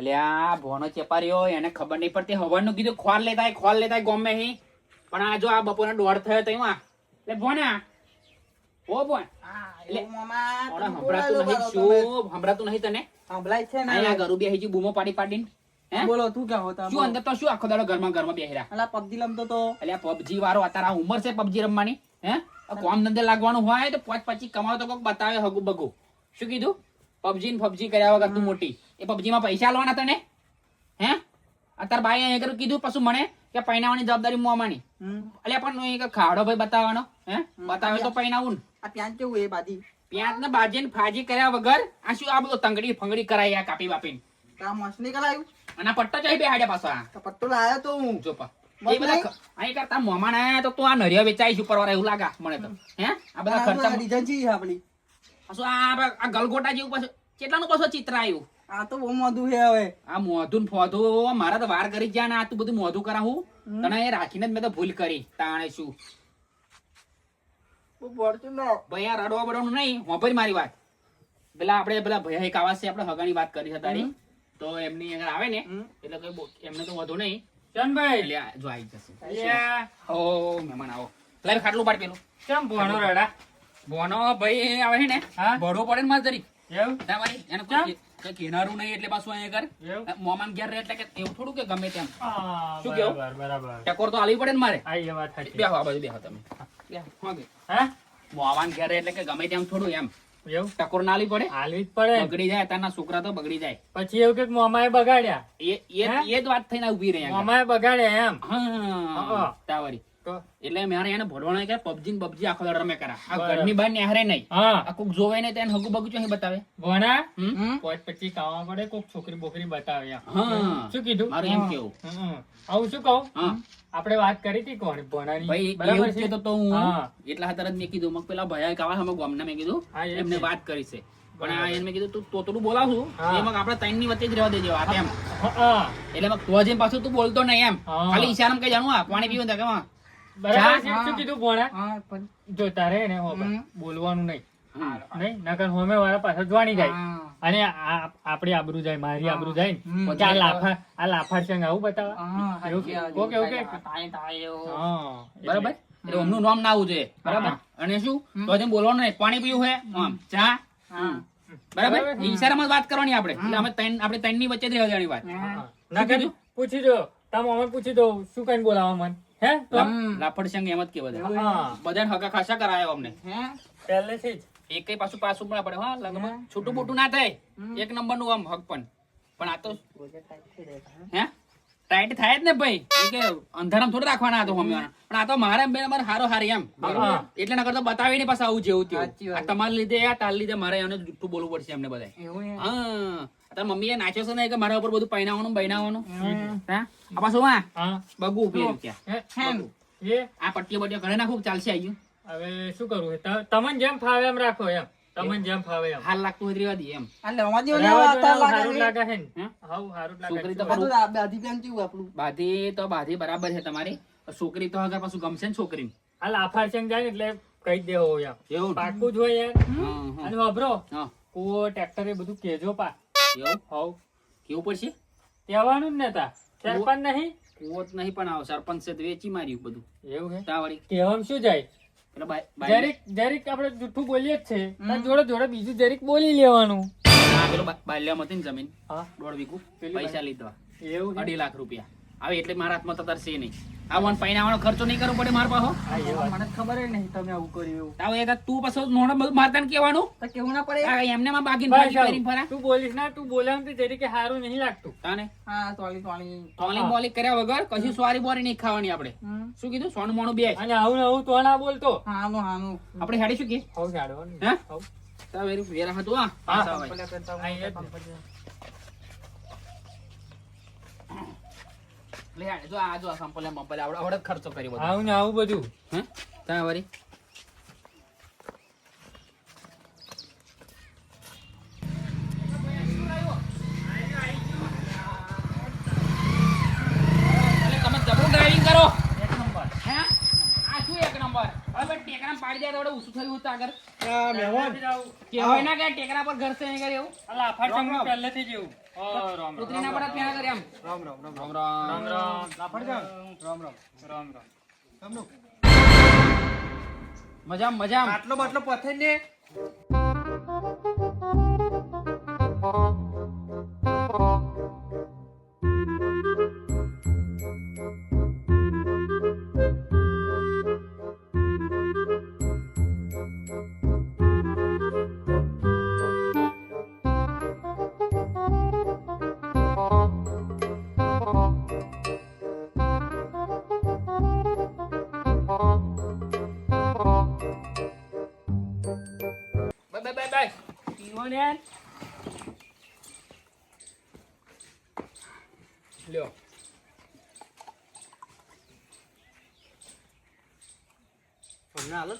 અલ્યા ભોનો ચેપાર્યો એને ખબર નહીં પડતી હવનનું કીધું ખોલ લેતા ગોમે હી પણ આ જો આ બપોરનો દોડ થયો તો એમાં એટલે ભોના ઓ બોન હમણાં નહીં તને સંભળાય છે ને અહીંયા ઘરું બેહી બૂમો પાડીને હે બોલો તું ક્યાં હોતા શું અંદર તો શું આખો દાડો ઘરમાં બેહી રહ્યા અલા પબજી રમતો તો અલ્યા પબજી વાળો અત્યારે આ ઉંમર છે પબજી રમવાની હે કોમ ધંધે લાગવાનું હોય તો 5-25 કમાવો તો કોક બતાવે હગુ બગુ શું કીધું પબજી કર્યા વગર તું મોટી એ પબજી માં પૈસા આલવાના તને હે અત્યારે બાઈ એ કીધું પછી મને કે પૈણાવાની જવાબદારી મોમાની અલ્યા પણ એક ખાડો ભાઈ બતાવવાનો હે બતાવે તો પૈણાવું આ પ્યાન કેવું એ બાજી પ્યાજ ને બાજી ને ફાજી કર્યા વગર આ શું આ બધું તંગડી ફંગડી કરાય આ કાપી બાપીને કામ મસ્ત કરાયું અને આ પટ્ટો ચાહી બેહાડ્યા પાછો આ તો પટ્ટો લાયો તો હું જો પા એ બધા અહીં કરતા મોમાન આયા તો તું આ નરિયા વેચાઈ ઉપર વાળા એવું લાગા મને તો હે આ બધા ખર્ચા ડિઝાઇન છે આપણી પાછું આ ગલગોટા જેવું પાછું કેટલાનું પાછું ચિત્ર આવ્યું આ તો બહુ મોઢું છે હવે આ મોઢું ફોધું મારા તો વાર કરી ગયા ને આ તું બધું મોઢું કરાવું તને એ રાખીને જ મેં તો ભૂલ કરી તાણે શું ભાઈ આ રડવા બડવાનું નહીં હોભરી મારી વાત પેલા ભૈયા એક આવાજ છે આપણે હગાની વાત કરી છે તારી તો એમની આગળ આવે ને એટલે કઈ એમને તો વધુ નહીં ચંદભાઈ લે જો આવી જશે ઓ મહેમાન આવો લાવ ખાટલું પાડ પેલું કેમ ભોણો રડા ભોણો ભાઈ આવે છે ને ભડવો પડે ને માર જરી એવું તમારી એને કોઈ કિનારું નહીં એટલે પાછું અહીંયા કર મોમાન ઘેર રહે એટલે કે એવું થોડું કે ગમે તેમ શું કેવું બરાબર ટકોર તો આલવી પડે ને મારે આ વાત સાચી બેહો આ બાજુ બેહો તમે બેહો હે મોમાન ઘેર રહે એટલે કે ગમે તેમ થોડું એમ એવું ટકોર ના આલવી પડે આલવી જ પડે બગડી જાય તારના છોકરા તો બગડી જાય પછી એવું કે મોમાએ બગાડ્યા એ જ વાત થઈને ઉભી રહી મોમાએ બગાડ્યા એમ હા તાવરી એટલે મારે એને ભરવાનો કે પબજી પબજી આખો દાડો રમે કરા આ ઘરની બહાર નેહરે નહીં આ કોક જોવે ને તેને હગુ બગુ ચોહી બતાવે ભણા 5-25 કાવા પડે કોક છોકરી બોકરી બતાવે હા શું કીધું મારું એમ કેવું આવું શું કહું આપણે વાત કરી હતી કોણ ભણાની ભાઈ બરાબર છે તો હું એટલા તરત મેં કીધું મગ પેલા ભયા કાવા હમ ગામના મેં કીધું એમને વાત કરી છે પણ આ એને મેં કીધું તું તોતડું બોલાવશું એમાં આપણે ત્રણની વચ્ચે જ રહેવા દેજો આ એમ એટલે મગ તો જેમ પાછું તું બોલતો નહીં એમ ખાલી ઈશારામાં કઈ જાણું આ પાણી પીવું કે બરાબર શું કીધું ભણા જો તારે ને બોલવાનું નહીં નહીં નકર હોમે વાળા પાછા જોવાની જાય અને આપડી આબરૂ જાય મારી આબરૂ જાય ને આ લાફાડ છે આવું બતાવા ઓકે બરાબર એટલે અમનું નામ ના આવવું જોઈએ બરાબર અને શું તો જેમ બોલવાનું નહીં પાણી પીવું હે ચા બરાબર ઈશારામાં વાત કરવાની આપણે એટલે અમે આપણે ત્રણની વચ્ચે જ રહેવા દેવાની વાત ના કીધું પૂછી દો તમે અમે પૂછી દો શું કઈ બોલાવા મન હે તો લાફડ સંગ એમ જ કે બધા હકા ખાસા કરાયો અમને પહેલેથી જ એકઈ પાછું પણ પડે હા લગમાં છૂટું બૂટું ના થાય એક નંબર નું આમ હક પણ આ તો હે ટાઈટ થાય જ ને ભાઈ કે અંધારામ થોડું રાખવાના હતો અમે પણ આ તો મારે હારો હારી એમ એટલે નકર તો બતાવી ને પાછા આવું જેવું થયું આ તમારા લીધે આ તાર લીધે મારે એને જુઠ્ઠું બોલવું પડશે એમને બધા હા મમ્મી એ નાચ્યો છે ને કે મારા ઉપર બધું પહેરાવાનું બહેનાવાનું આ પાછું બગુ ઉભી ક્યાં આ પટ્ટીઓ બટ્ટીઓ ઘરે નાખું ચાલશે આવી હવે શું કરવું તમને જેમ ફાવે એમ રાખો એમ તમને જેમ ફાવે એમ હાલ લાગતું હોય રેવા દી એમ બાધી બરાબર છે તમારી છોકરી તો આગળ પાછું ગમશે ને છોકરી હાલ આફાર છે જાય ને એટલે કહી દેવો એવું પાકું જ હોય યાર અને વાપરો કુવો ટ્રેક્ટર એ બધું કેજો પા એવું હવ કેવું પડશે કહેવાનું જ નતા સરપંચ નહીં કુવો જ નહીં પણ આવો સરપંચ છે વેચી માર્યું બધું એવું છે તાવડી કહેવામાં શું જાય જરીક આપણે જૂઠું બોલીએ જ છે જોડે બીજું જરીક બોલી લેવાનું પેલો બાલ્યામાં હતી ને જમીન 1.5 વીઘું પૈસા લીધા એવું 2.5 લાખ રૂપિયા આવે એટલે મારા હાથમાં તો છે નહીં આવવાનો પૈણાવાનો ખર્ચો નહીં કરવો પડે મારા પાહો મને ખબર નહીં તમે આવું કર્યું આવો એક તું પાછો નોણા બધું મારતા ને કેવાનું તો કેવું ના પડે એમને માં બાકી ફરા તું બોલીશ ના તું બોલાવ તો જરીકે સારું નહીં લાગતું તાને હા તોલી બોલી કર્યા વગર કશું સોરી બોરી નહીં ખાવાની આપણે શું કીધું સોનું મોણું બે અને આવું તો ના બોલતો હાનું આપણે હેડી શું કે હવ હેડો હે તા વેરી વેરા હતું આ પાછા ભાઈ લે આ જો આ સંપલ મંપલ આવડે ખર્ચો કરી બધું આવું ને આવું બધું હે તા વરી તમે જબરું ડ્રાઇવિંગ કરો એક નંબર હે આ શું એક નંબર હવે ટેકરા પાડી દે તો ઓછું થયું હતું આગળ મહેમાન કે હોય ના કે ટેકરા પર ઘર છે નહીં કરે એવું અલા ફાટંગ પહેલેથી જ એવું ઓ રામ રામ રામ રામ રામ રામ રામ રામ રામ. લાફણજાન રામ રામ રામ રામ. તમનું મજામ મજામ. આટલો બાટલો પથે ને બાય બાય બાય. પીવો ને યાર. લ્યો. તમને હાલો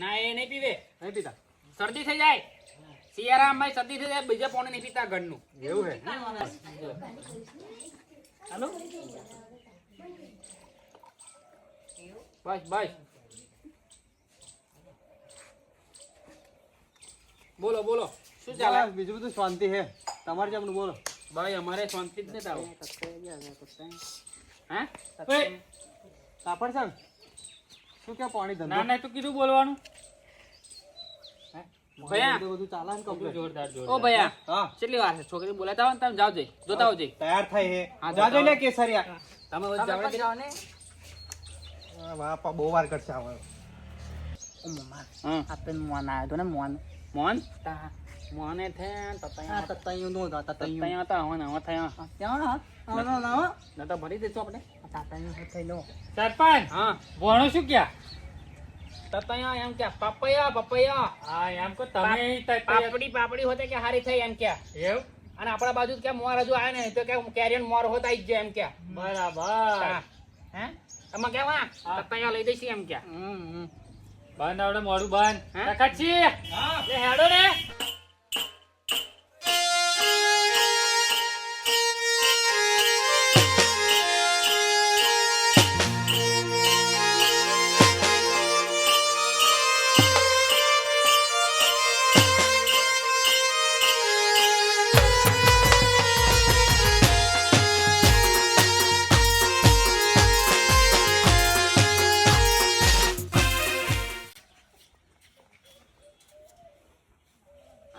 ના એ નહીં પીવે. નહીં પીતા શરદી થઈ જાય. શિયાળામાં શરદી થઈ જાય, બીજા પાણી નહીં પીતા ઘરનું. એવું હે હાલો. બસ બસ. બોલો બોલો, શું ચાલે? બસ, બીજું બધું શાંતિ હે તમારે જેમનું બોલો ભાઈ અમારે શાંતિ જ નથી આવું. હા? લાફણજાન શું કે પાણી ના ધંધો ના તો કીધું બોલવાનું. ભયા. બધું ચાલે ને complete? જોરદાર ઓ જોરદાર. ભયા, હા કેટલી વાર છે? છોકરી બોલાતા હોય ને તમે જાઓ જઈ, જોતા આવજો. તૈયાર થાય હે હા, જાજો જાઓ. લે કેસરિયા તમે હવે જાવડે દે. બાપા બહુ વાર કરશે આવે હા. મોન આવ્યો તો ને મોન મોહન? મોહને થયા તતાયા. તતાયું નો હતા તતાયા હતા, હવે નવા થયા. ન તો ભરી દેશું આપણે. સરપંચ હા. ભણો શું ક્યાં? તતાયા એમ કે પપૈયા પપૈયા. હા એમ કો તમે પાપડી પાપડી હોતે કે હારી થઈ એમ કે. એવું અને આપણા બાજુ કે મોર હજુ આવે ને તો કે કેરિયન મોર હોત આઈ જ જાય એમ કે. બરાબર. હે? આમાં કેવા તતાયા લઈ દઈશું એમ કે. બંધ આવડે મોડું બંધ. હા? કાકાજી લે હેડો ને.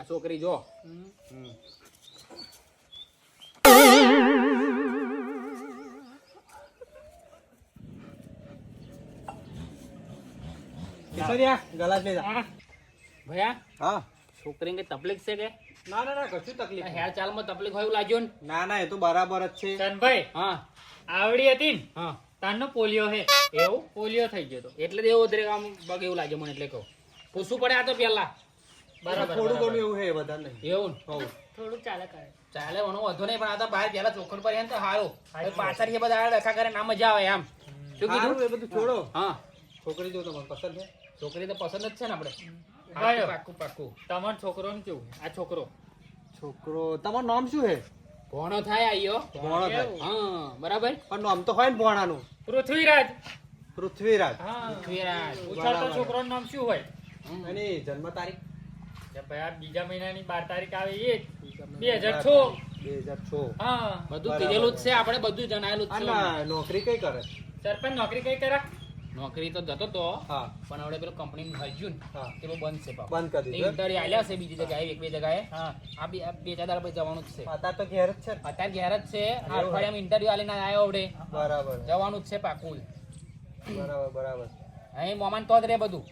આ છોકરી જો. કેસરિયા ગલાસ લે જા હા. ભયા, હા છોકરીને કઈ તકલીફ છે કે? ના ના ના કશું તકલીફ નહીં. હેર ચાલમાં તકલીફ હોય એવું લાગ્યું ને? ના ના એ તો બરાબર જ છે ચંદભાઈ હા આવડી હતી ને હા. તારનો પોલિયો હે. એવું? પોલિયો થઈ ગયો તો. એટલે જ એવું ઉતરે આમ બગ એવું લાગે મને, એટલે કહું. પૂછવું પડે આ તો પેલા. બરાબર થોડું ઘણું બરાબર. એવું હે વધારે નહીં એવું ને? હોવ. થોડું ચાલે કરે. ચાલે મને વધુ નહીં, પણ આ તો બહાર પેલા ચોખડ પર તો સારું. હવે પાછળ એ બધા ડખા કરે ના મજા આવે એમ. શું સારું, કીધું? એ બધું છોડો હા. છોકરી જો તમને પસંદ છે છોકરી તો પસંદ જ છે ને આપણે. ભાઈઓ. પાક્કું પાક્કું. તમારો છોકરો ને કેવું? આ છોકરો છોકરો તમારું નામ શું હે ભોણો થાય આયો. ભોણો થાય. હા બરાબર. પણ નામ તો હોય ને ભોણાનું પૃથ્વીરાજ. પૃથ્વીરાજ હા પૃથ્વીરાજ. ઉછળતો બરાબર. છોકરાનું નામ શું હોય? એની જન્મ તારીખ કે ભાઈ આ બીજા મહિનાની 12 તારીખ આવે એ જ. 2006. 2006 હા બધું બરાબર. કીધેલું જ છે, આપણે બધું જણાયેલું જ છે. અને નોકરી કઈ કરે સરપંચ નોકરી કઈ કરે? નોકરી તો જતો તો, હા પણ હવે પેલું કંપની હજ્યું ને હા તે બહુ બંધ છે પાછું. બંધ કરી એ દીધું ઇન્ટરવ્યુ આલ્યા છે બીજી જગ્યાએ, એક બે જગ્યાએ. હા આ બે ચાર દાડા પછી જવાનું જ છે. અત્યારે તો ઘેર જ છે ને? અત્યારે ઘેર જ છે. આ અઠવાડિયામાં ઇન્ટરવ્યુ આલીને આવ્યો આવડે. બરાબર જવાનું જ છે પાકું. બરાબર બરાબર અહીં મોમાન તો જ રે બધું.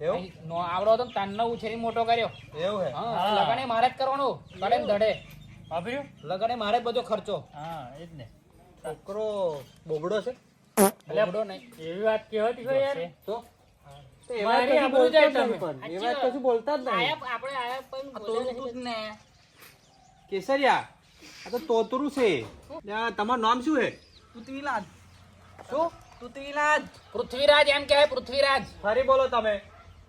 એવું અહીં આવડો હતો ને તાનનો ઉછેરીને મોટો કર્યો. એવું હે હા, હા. લગને મારે જ કરવાનું, કડે ને ધડે. વાપર્યું? લગને મારે જ બધો ખર્ચો. હા એ જ ને. છોકરો બોબડો છે બોબડો નહીં. એવી વાત કહેવાતી હોય યાર. તો તો એ વાત મારી કશું આબરૂ બોલતા જ જાય નહીં તમે. પણ. એ વાત કશું બોલતા જ નહીં આપણે આયા પણ તોતું જ ને કેસરિયા આ તો તોતરું છે લ્યા, તમારું નામ શું હે પૃથ્વીરાજ શું પૃથ્વીરાજ પૃથ્વીરાજ એમ કહેવાય, પૃથ્વીરાજ. ફરી બોલો તમે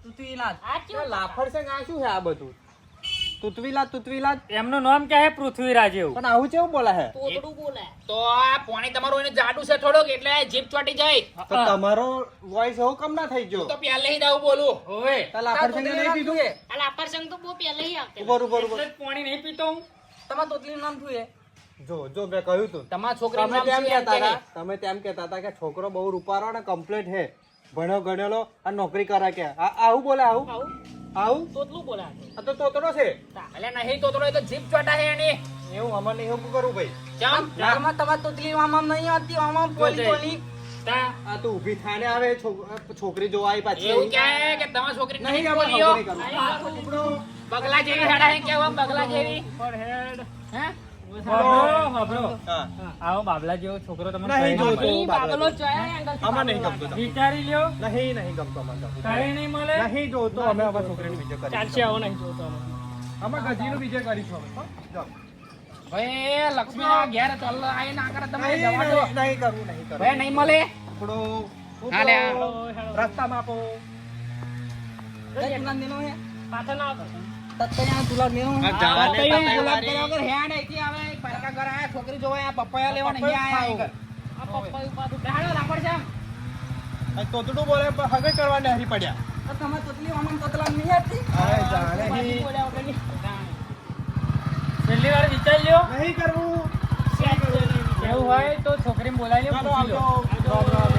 પૃથ્વીરાજ આ લાફડ છે ને આ શું છે આ બધું તુતવીલાજ તુતવીલાજ એમનું નામ ક્યાં હે? પૃથ્વીરાજ એવું. પણ આવું કેવું બોલા હે તો આ પાણી તમારું એને જાડું છે થોડુંક, એટલે જીભ ચોટી જાય. તો તમારો વોઇસ એવો કમ ના થઈ ગયો તો પહેલે જ આવું બોલું. ઓવે તાર લાફડ છે કે નહીં પીધું આ લાપરસંગ તો બહુ પહેલા આવતે ઉભર ઉભર ઉભર એટલે જ પાણી નહીં પીતો હું. તમારું તોતલીનું નામ શું છે? જો મેં કહ્યું તું તમારા છોકરાનું તમે નામ તેમ શું એમ કહેતા કે? હતા તમે તેમ કહેતા હતા કે છોકરો બહુ રૂપારો અને કમ્પ્લીટ હે ભણ્યો ગણેલો આ નોકરી કરે કે આવું બોલે આવું તોતલું બોલા આ તો તોતરો છે અલ્યા નહીં તો એ તો જીભ ચોટા હે એની. એવું અમારે નહીં એવું કરવું ભાઈ ચમ? ઘરમાં તમારે તોતલી આમાં નહીં આવતી આમાં પોલી પોલી તા આ તો ઊભી થાને આવે છોકરી જોવા આવી પાછી એવું ક્યાં કે તમારી છોકરી નહીં નહીં અમારે બોલ્યો? નોકરી કરવું. બગલા જેવી હેડા હે કેવો બગલા જેવી પર હેડ હે? હાબરો હા આવો બાબલા જેવો છોકરો તમને નહીં કઈ જોતો. નહીં બાબલો ચોયા એંગલથી આમાં નહીં બાબલો ગમતો વિચારી લ્યો નહીં ગમતો અમારે કઈ નહીં મળે નહીં જોતો અમે હવે છોકરીને બીજે કરી ચાલશે આવો નહીં જોતો અમે. અમે ગજીનું બીજે કરીશું અમે જાઓ. ભાઈ લક્ષ્મીના ઘેર ચાલ આઈ ના કરે તમે જવા દો. નહીં કરવું નહીં કરવું ભાઈ નહીં મળે થોડો હા લે. Hello, hello. રસ્તામાં આપો તુલા નેનો હે પાછળ ના આવતો. તત્યા તુલા નેનો હે જાને ભાઈ, પતાઈ ગુલાબ વાળી. કર્યા વગર હેડ અહીંથી આવે પારકા ઘર આયા છોકરી જોવા આયા પપૈયા લેવા નહીં આયા અહીં ઘર. આ પપ્પા ઉપાડું. બેહાડો લાકડ છે આમ. આ તોતડું બોલે પણ હગે કરવા નહરી પડ્યા તો તમારે તોતલી આમાં તોતલા નહીં આવતી અરે જાણે નહીં. બોલ્યા વગરની. છેલ્લી વાર વિચારી લ્યો નહીં કરવું એવું હોય તો છોકરીને બોલાવી લ્યો ચાલો પૂછી લો. આવજો.